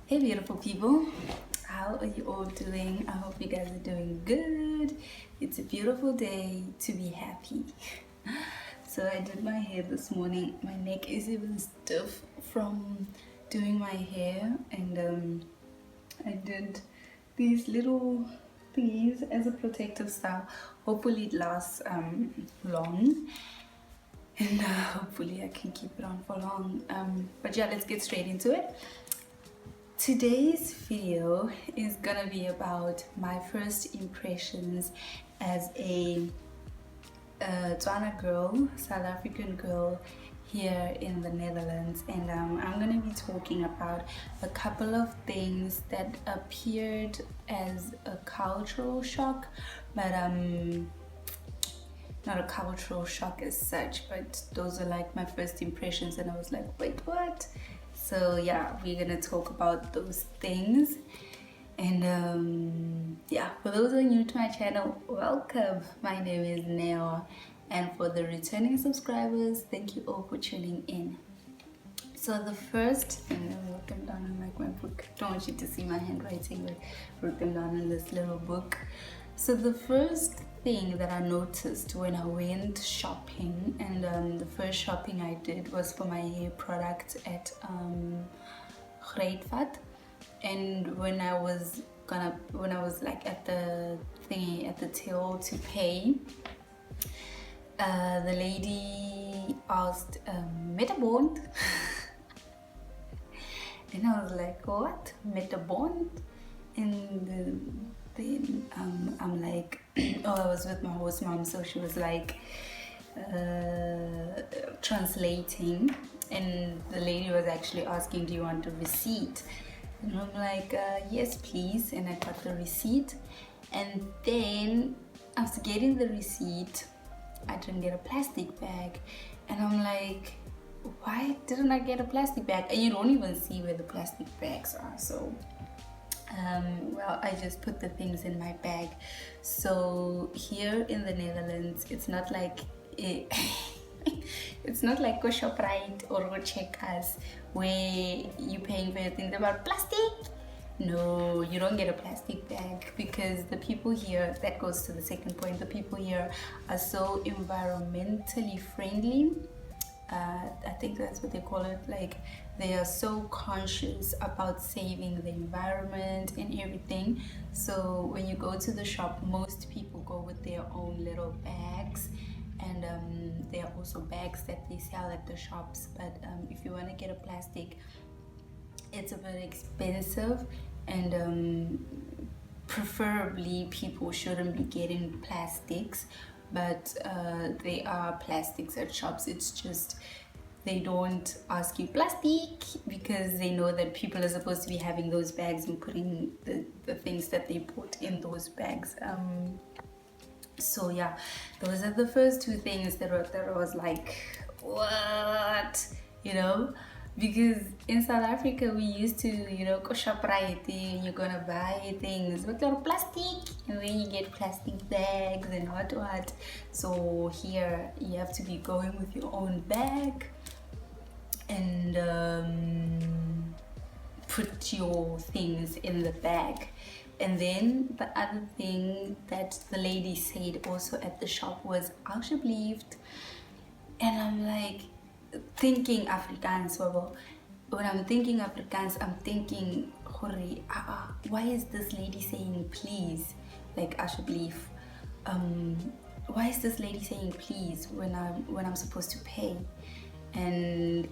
Hey beautiful people, how are you all doing? I hope you guys are doing good. It's a beautiful day to be happy. So I did my hair this morning. My neck is even stiff from doing my hair, and I did these little thingies as a protective style. Hopefully it lasts long, and hopefully I can keep it on for long. But yeah, let's get straight into it. Today's video is gonna be about my first impressions as a Tswana girl, South African girl here in the Netherlands, and I'm gonna be talking about a couple of things that appeared as a cultural shock, but not a cultural shock as such, but those are like my first impressions, and I was like, wait, what? So yeah, we're gonna talk about those things. And yeah, for those who are new to my channel, welcome. My name is Neo, and for the returning subscribers, thank you all for tuning in. So the first thing, I wrote them down in like my book. Don't want you to see my handwriting, but I wrote them down in this little book. So the first thing that I noticed when I went shopping, and the first shopping I did was for my hair product at Grootvat. And when I was like at the thingy, at the till to pay, the lady asked, met a bond? And I was like, what? Met a bond? And then I'm like, oh, I was with my host mom, so she was like translating, and the lady was actually asking, do you want a receipt? And I'm like, yes please, and I got the receipt. And then after getting the receipt, I didn't get a plastic bag, and I'm like, why didn't I get a plastic bag? And you don't even see where the plastic bags are. So well, I just put the things in my bag. So here in the Netherlands, it's not like it's not like go ShopRite or go Checkers where you're paying for your things about plastic. No, you don't get a plastic bag, because the people here, that goes to the second point, the people here are so environmentally friendly. I think that's what they call it. Like, they are so conscious about saving the environment and everything. So when you go to the shop, most people go with their own little bags, and there are also bags that they sell at the shops. But if you want to get a plastic, it's a bit expensive, and preferably people shouldn't be getting plastics. But they are plastics at shops. It's just they don't ask you plastic, because they know that people are supposed to be having those bags and putting the things that they put in those bags. So yeah, those are the first two things that I was like, what, you know? Because in South Africa, we used to, go ShopRite, you're gonna buy things with little plastic, and then you get plastic bags and what. So here, you have to be going with your own bag, and put your things in the bag. And then the other thing that the lady said also at the shop was, alsjeblieft. And I'm like, thinking Afrikaans. When I'm thinking Afrikaans, I'm thinking, why is this lady saying please, like alsjeblieft? Why is this lady saying please when I'm supposed to pay? And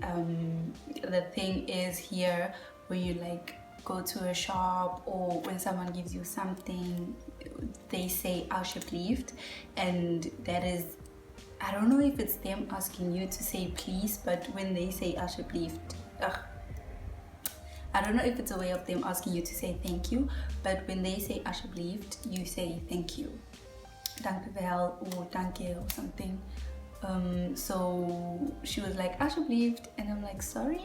the thing is, here, when you like go to a shop, or when someone gives you something, they say alsjeblieft, and that is, I don't know if it's them asking you to say please, but when they say alsjeblieft, I don't know if it's a way of them asking you to say thank you, but when they say alsjeblieft, you say thank you, dank u wel, or dank je, or something. So she was like alsjeblieft, and I'm like, sorry.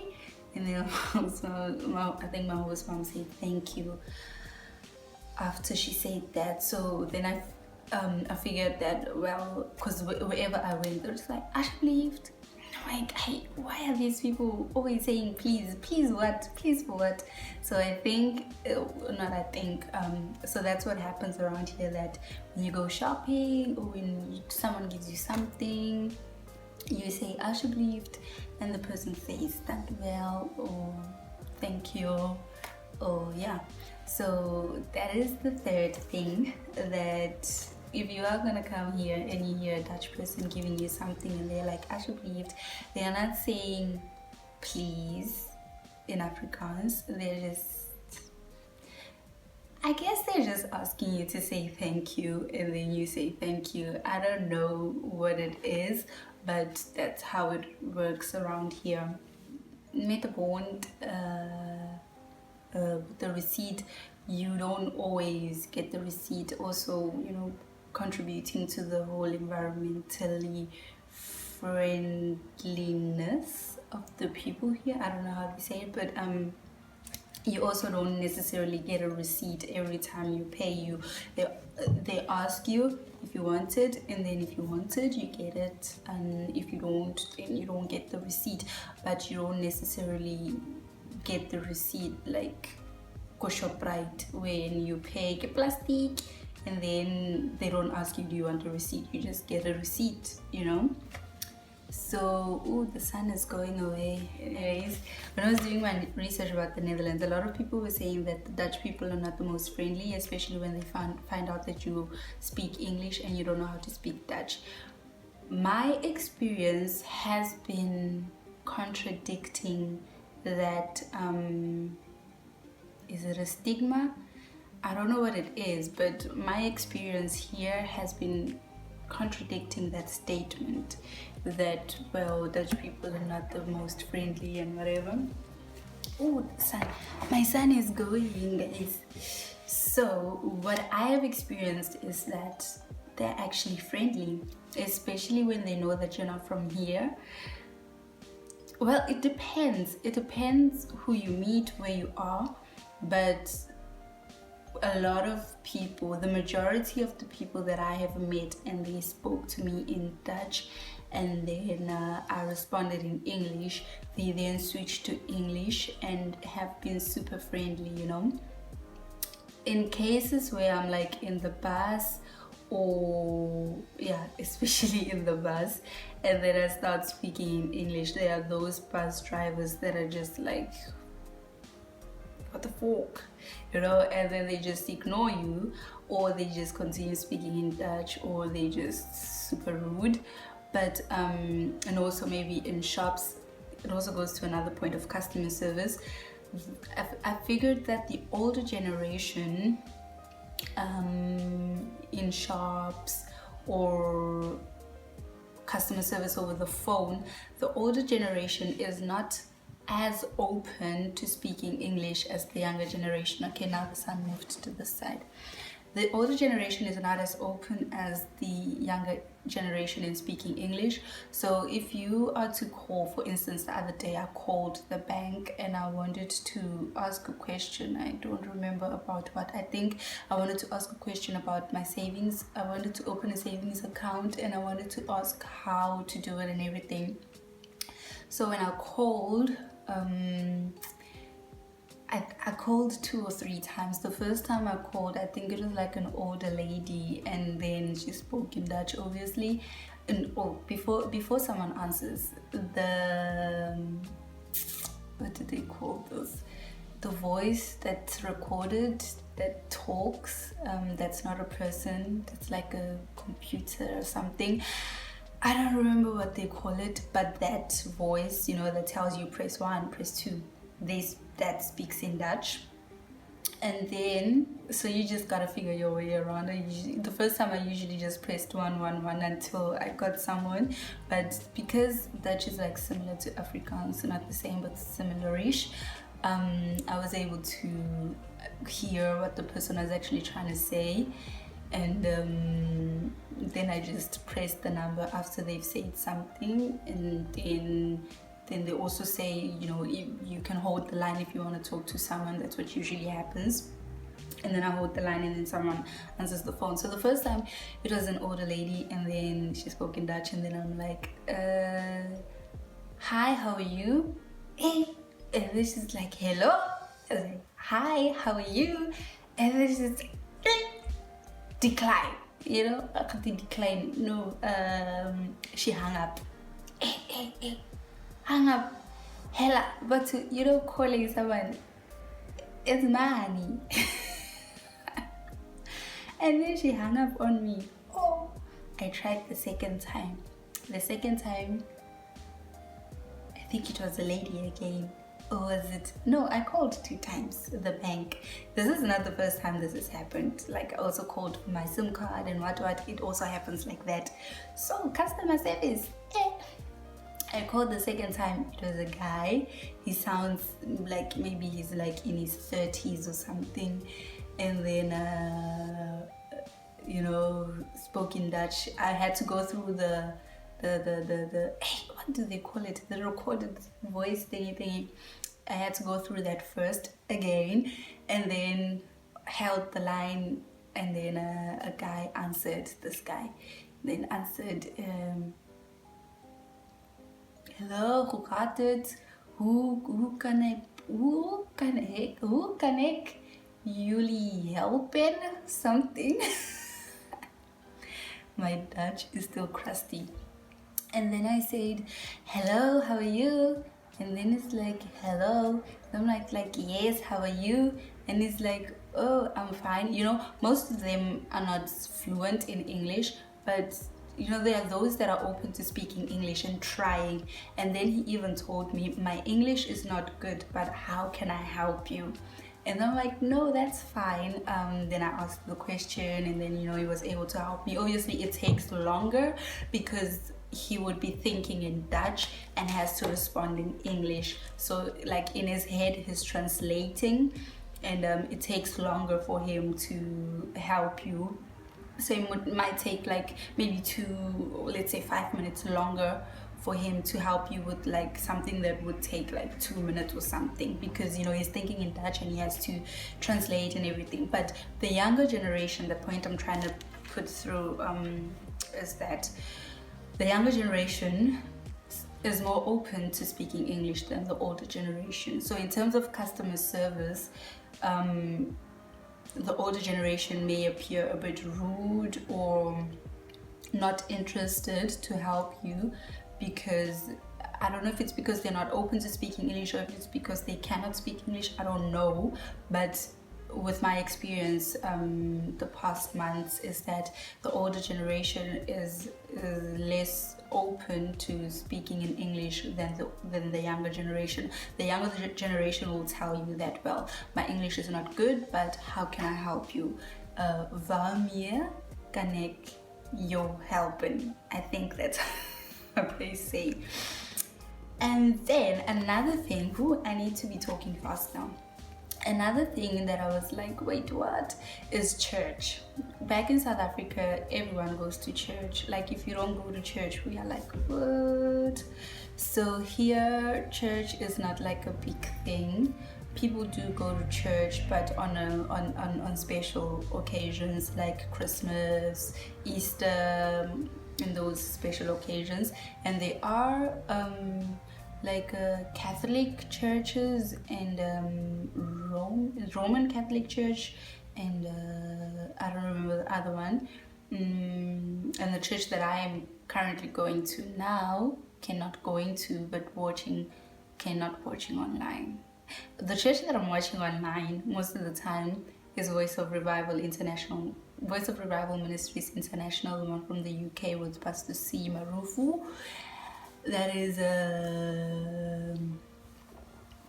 And then I think my host mom said thank you after she said that. So then I figured that, well, because wherever I went, it was like alsjeblieft. I I'm like, why are these people always saying please? Please what? Please for what? So I think, so that's what happens around here, that when you go shopping or when someone gives you something, you say alsjeblieft, and the person says thank well or thank you, or yeah. So that is the third thing, that if you are gonna come here and you hear a Dutch person giving you something and they're like alsjeblieft, they are not saying please in Afrikaans. I guess they're just asking you to say thank you, and then you say thank you. I don't know what it is, but that's how it works around here. Met the bond, the receipt, you don't always get the receipt. Also, contributing to the whole environmentally friendliness of the people here. I don't know how to say it, but you also don't necessarily get a receipt every time you pay. They ask you if you want it, and then if you want it, you get it, and if you don't, then you don't get the receipt. But you don't necessarily get the receipt like go ShopRite, when you pay plastic and then they don't ask you do you want a receipt, you just get a receipt. So, the sun is going away. Anyways, when I was doing my research about the Netherlands, a lot of people were saying that the Dutch people are not the most friendly, especially when they find out that you speak English and you don't know how to speak Dutch. My experience has been contradicting that. Is it a stigma? I don't know what it is, but my experience here has been contradicting that statement, that, well, Dutch people are not the most friendly and whatever. Oh, the sun. My sun is going, guys. So what I have experienced is that they're actually friendly, especially when they know that you're not from here. Well, it depends. It depends who you meet, where you are, but a lot of people, the majority of the people that I have met, and they spoke to me in Dutch, and then I responded in English, they then switched to English and have been super friendly. In cases where I'm like in the bus, or especially in the bus, and then I start speaking in English, there are those bus drivers that are just like, what the fuck, and then they just ignore you, or they just continue speaking in Dutch, or they just super rude. But and also maybe in shops, it also goes to another point of customer service. I figured that the older generation in shops or customer service over the phone, the older generation is not as open to speaking English as the younger generation. Okay, now the sun moved to this side. The older generation is not as open as the younger generation in speaking English. So if you are to call, for instance, the other day I called the bank and I wanted to ask a question. I don't remember about what. I think I wanted to ask a question about my savings. I wanted to open a savings account and I wanted to ask how to do it and everything. So when I called, I called 2 or 3 times. The first time I called, I think it was like an older lady, and then she spoke in Dutch, obviously. And before someone answers, what do they call this? The voice that's recorded, that talks, that's not a person, that's like a computer or something. I don't remember what they call it, but that voice, that tells you press 1, press 2. That speaks in Dutch. And then, so you just gotta figure your way around it. The first time I usually just pressed 111 until I got someone. But because Dutch is like similar to Afrikaans, not the same but similar-ish, I was able to hear what the person was actually trying to say. And then I just press the number after they've said something, and then they also say, you can hold the line if you want to talk to someone. That's what usually happens. And then I hold the line and then someone answers the phone. So the first time it was an older lady, and then she spoke in Dutch, and then I'm like, hi, how are you? Hey. And then she's like, hello. I was like, hi, how are you? And then she's like, decline. You know, I can't decline. No, she hung up. Hung up. Hella, but you know, calling someone, it's money. And then she hung up on me. Oh, I tried the second time. The second time, I think it was a lady again. Or was it? No, I called 2 times the bank. This is not the first time this has happened. Like, I also called for my SIM card and what. It also happens like that. So, customer service. I called the second time. It was a guy. He sounds like maybe he's like in his 30s or something. And then, you know, spoke in Dutch. I had to go through the hey, what do they call it? The recorded voice thingy. I had to go through that first again, and then held the line, and then a guy answered. This guy then answered, hello, hoe gaat het? Hoe kan ik jullie helpen? Something. My Dutch is still crusty. And then I said, hello, how are you? And then it's like, hello. And I'm like, yes, how are you? And it's like, oh, I'm fine. You know, most of them are not fluent in English, but you know, there are those that are open to speaking English and trying. And then he even told me, my English is not good, but how can I help you? And I'm like, no, that's fine. Then I asked the question, and then, you know, he was able to help me. Obviously, it takes longer because he would be thinking in Dutch and has to respond in English. So, like, in his head, he's translating, and it takes longer for him to help you. So it might take like maybe let's say 5 minutes longer for him to help you with like something that would take like 2 minutes or something, because you know he's thinking in Dutch and he has to translate and everything. But the younger generation, the point I'm trying to put through is that the younger generation is more open to speaking English than the older generation. So in terms of customer service, the older generation may appear a bit rude or not interested to help you, because I don't know if it's because they're not open to speaking English or if it's because they cannot speak English. I don't know, but with my experience the past months is that the older generation is less open to speaking in English than the younger generation. The younger generation will tell you that, well, my English is not good, but how can I help you? Waarmee kan ik jou helpen? I think that's what they say. And then another thing, I need to be talking fast now. Another thing that I was like, wait, what? Is church. Back in South Africa, everyone goes to church. Like, if you don't go to church, we are like, what? So here, church is not like a big thing. People do go to church, but on special occasions like Christmas, Easter, and those special occasions. And they are like Catholic churches and Roman Catholic Church, and I don't remember the other one. And the church that I am currently going to now, cannot watching online. The church that I'm watching online most of the time is Voice of Revival Ministries International, the one from the UK with Pastor C. Marufu. That is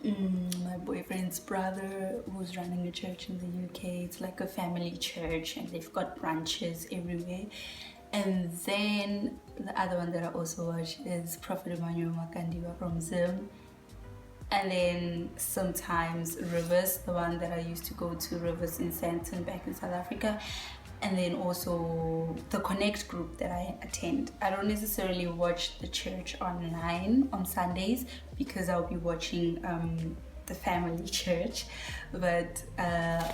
my boyfriend's brother who's running a church in the UK. It's like a family church and they've got branches everywhere. And then the other one that I also watch is Prophet Emmanuel Makandiwa from Zim. And then sometimes Rivers, the one that I used to go to, Rivers in Sandton back in South Africa. And then also the Connect group that I attend. I don't necessarily watch the church online on Sundays because I'll be watching the family church. But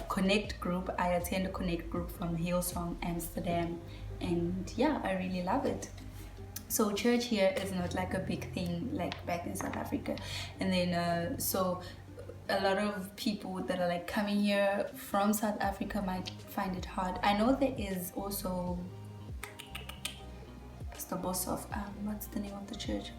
Connect group, I attend a Connect group from Hillsong Amsterdam. And yeah, I really love it. So church here is not like a big thing like back in South Africa. And then so a lot of people that are like coming here from South Africa might find it hard. I know there is also the boss of what's the name of the church?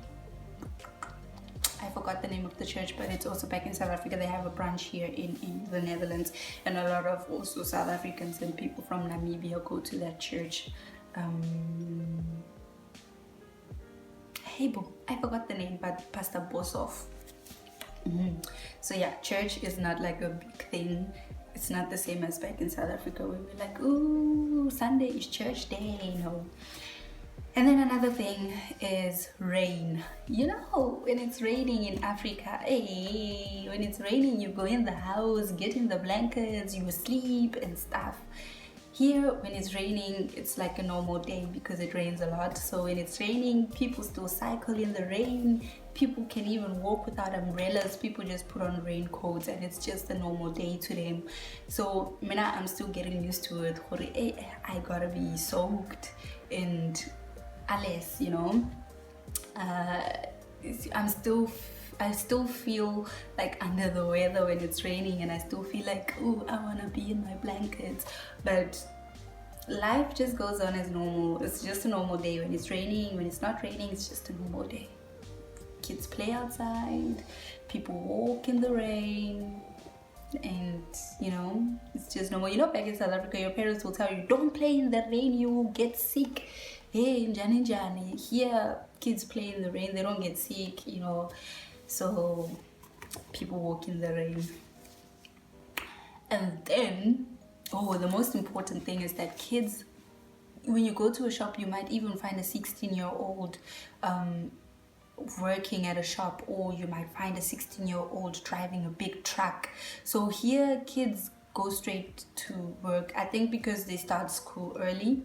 I forgot the name of the church, but it's also back in South Africa. They have a branch here in the Netherlands, and a lot of also South Africans and people from Namibia go to that church. Hey boo, I forgot the name, but Pastor Bosov. So yeah, church is not like a big thing. It's not the same as back in South Africa where we're like, ooh, Sunday is church day. No. And then another thing is rain. You know, when it's raining in Africa, hey, when it's raining, you go in the house, get in the blankets, you sleep and stuff. Here, when it's raining, it's like a normal day because it rains a lot. So when it's raining, people still cycle in the rain. People can even walk without umbrellas. People just put on raincoats and it's just a normal day to them. So I'm still getting used to it. I gotta be soaked and alles, you know. I still feel like under the weather when it's raining, and I still feel like, oh, I want to be in my blankets. But life just goes on as normal. It's just a normal day. When it's raining, when it's not raining, it's just a normal day. Kids play outside, people walk in the rain, and you know, it's just normal. You know, back in South Africa, your parents will tell you, don't play in the rain, you will get sick. Hey, Njani. Here, kids play in the rain, they don't get sick, you know. So people walk in the rain. And then, the most important thing is that kids, when you go to a shop, you might even find a 16-year-old working at a shop, or you might find a 16-year-old driving a big truck. So here, kids go straight to work. I think because they start school early.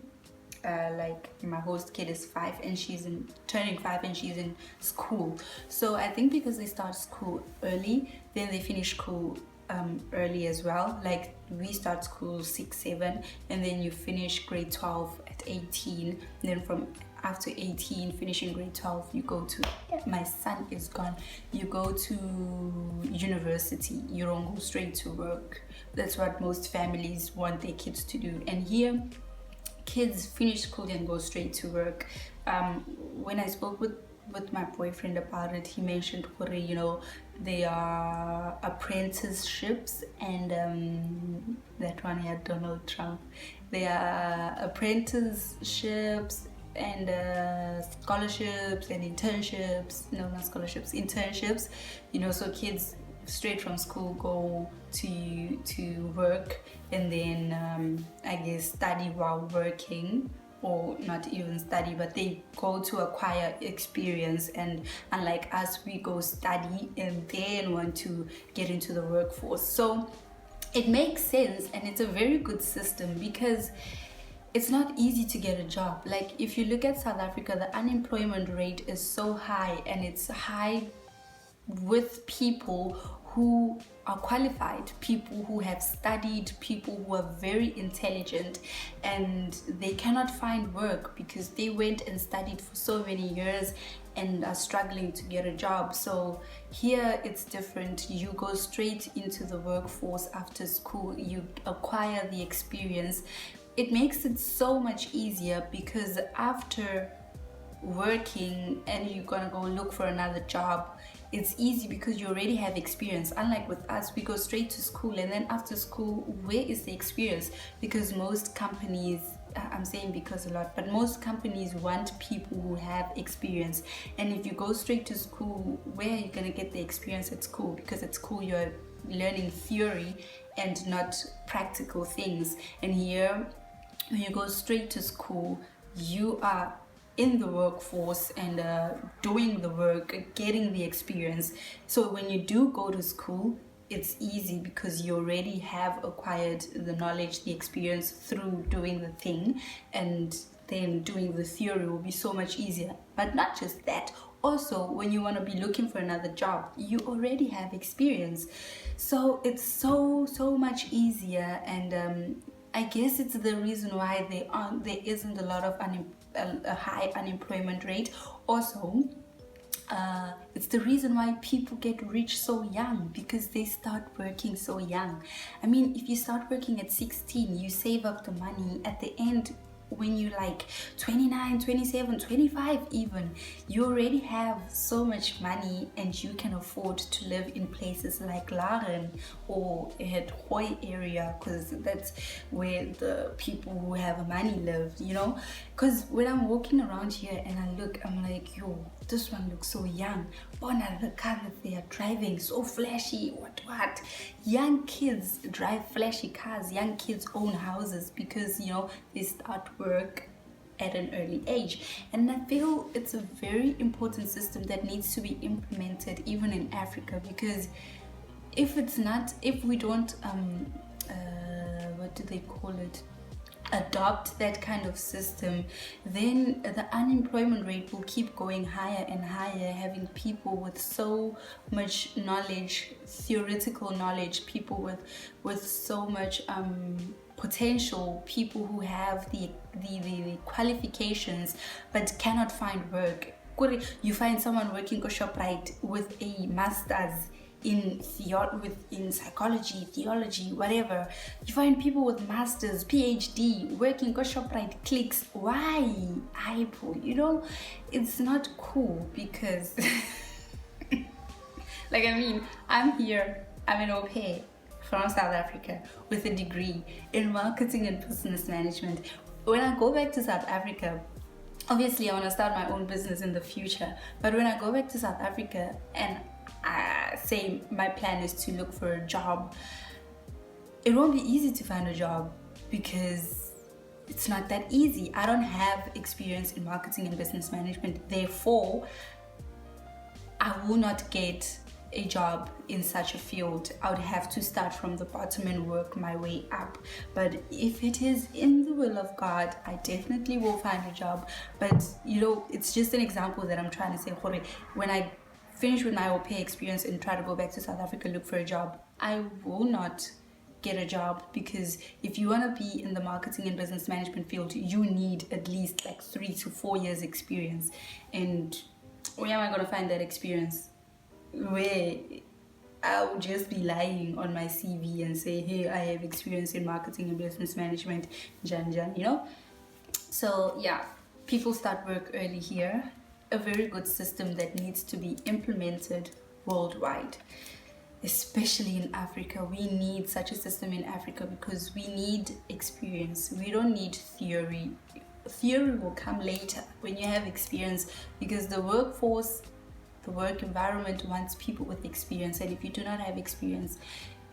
Like my host kid is 5 and she's turning 5 and she's in school. So I think because they start school early, then they finish school early as well. Like we start school 6, 7, and then you finish grade 12 at 18. And then from after 18, finishing grade 12, you go to, my son is gone, you go to university. You don't go straight to work. That's what most families want their kids to do. And here, kids finish school and go straight to work. When I spoke with my boyfriend about it, he mentioned, you know, they are apprenticeships, and that one had Donald Trump. They are apprenticeships and scholarships and internships. No, not scholarships, internships. You know, so kids straight from school go to work, and then I guess study while working, or not even study, but they go to acquire experience. And unlike us, we go study and then want to get into the workforce. So it makes sense, and it's a very good system because it's not easy to get a job. Like if you look at South Africa, the unemployment rate is so high, and it's high with people who are qualified, people who have studied, people who are very intelligent, and they cannot find work because they went and studied for so many years and are struggling to get a job. So here it's different. You go straight into the workforce after school, you acquire the experience. It makes it so much easier because after working and you're gonna go look for another job, it's easy because you already have experience. Unlike with us, we go straight to school, and then after school, where is the experience? Because most companies, I'm saying because a lot, but most companies want people who have experience. And if you go straight to school, where are you gonna get the experience at school? Because at school you're learning theory and not practical things. And here, when you go straight to school, you are in the workforce and doing the work, getting the experience. So when you do go to school, it's easy because you already have acquired the knowledge, the experience through doing the thing, and then doing the theory will be so much easier. But not just that, also when you want to be looking for another job, you already have experience. So it's so much easier, and I guess it's the reason why there isn't a lot of a high unemployment rate. Also, it's the reason why people get rich so young, because they start working so young. I mean, if you start working at 16, you save up the money. At the end, when you're like 29, 27, 25 even, you already have so much money and you can afford to live in places like Laren or at Hoi area, because that's where the people who have money live, you know. Because when I'm walking around here and I look, I'm like, yo, this one looks so young. Bona, the car that they are driving, so flashy, what. Young kids drive flashy cars, young kids own houses because, you know, they start work at an early age. And I feel it's a very important system that needs to be implemented even in Africa, because if we don't what do they call it, adopt that kind of system, then the unemployment rate will keep going higher and higher, having people with so much knowledge, theoretical knowledge, people with so much potential, people who have the qualifications but cannot find work. You find someone working at ShopRite with a master's in psychology, theology, whatever. You find people with masters, PhD, working at ShopRite clicks. Why? You know, it's not cool, because like, I mean, I'm here, I'm an au pair from South Africa with a degree in marketing and business management. When I go back to South Africa, obviously I want to start my own business in the future, but when I go back to South Africa and say my plan is to look for a job, it won't be easy to find a job because it's not that easy. I don't have experience in marketing and business management, therefore I will not get a job in such a field. I would have to start from the bottom and work my way up. But if it is in the will of God, I definitely will find a job. But you know, it's just an example that I'm trying to say. When I finish with my au pair experience and try to go back to South Africa, look for a job, I will not get a job, because if you want to be in the marketing and business management field, you need at least like 3 to 4 years experience. And where am I going to find that experience? Where I'll just be lying on my CV and say, hey, I have experience in marketing and business management, you know. So yeah, people start work early here. A very good system that needs to be implemented worldwide, especially in Africa. We need such a system in Africa because we need experience. We don't need theory. Theory will come later when you have experience, because the workforce, the work environment wants people with experience, and if you do not have experience,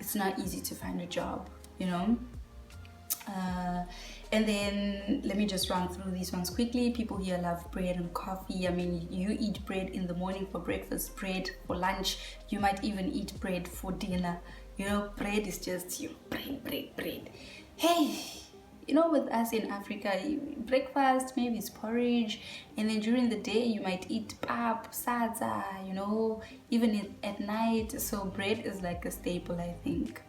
it's not easy to find a job, you know. And then let me just run through these ones quickly. People here love bread and coffee. I mean, you eat bread in the morning for breakfast, bread for lunch, you might even eat bread for dinner. You know, bread is just you, bread. Hey, you know, with us in Africa, breakfast maybe it's porridge, and then during the day you might eat pap, sadza, you know, even at night. So bread is like a staple, I think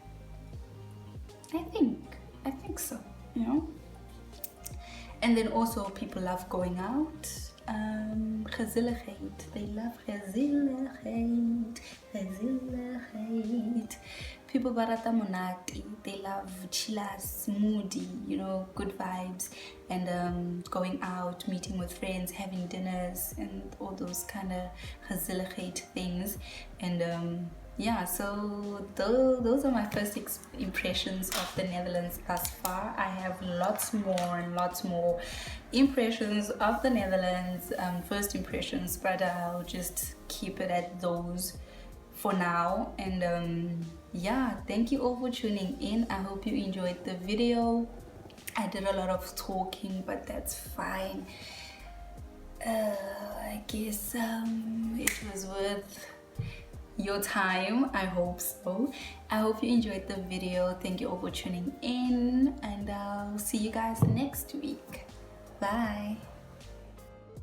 so, you know. And then also people love going out. Gezelligheid. They love gezelligheid. People barata monati. They love chilas, moody, you know, good vibes, and going out, meeting with friends, having dinners, and all those kind of gezelligheid things. And yeah, so those are my first impressions of the Netherlands thus far. I have lots more impressions of the Netherlands, first impressions, but I'll just keep it at those for now. And yeah, thank you all for tuning in. I hope you enjoyed the video. I did a lot of talking, but that's fine. I guess it was worth your time. I hope so. I hope you enjoyed the video. Thank you all for tuning in, and I'll see you guys next week. Bye.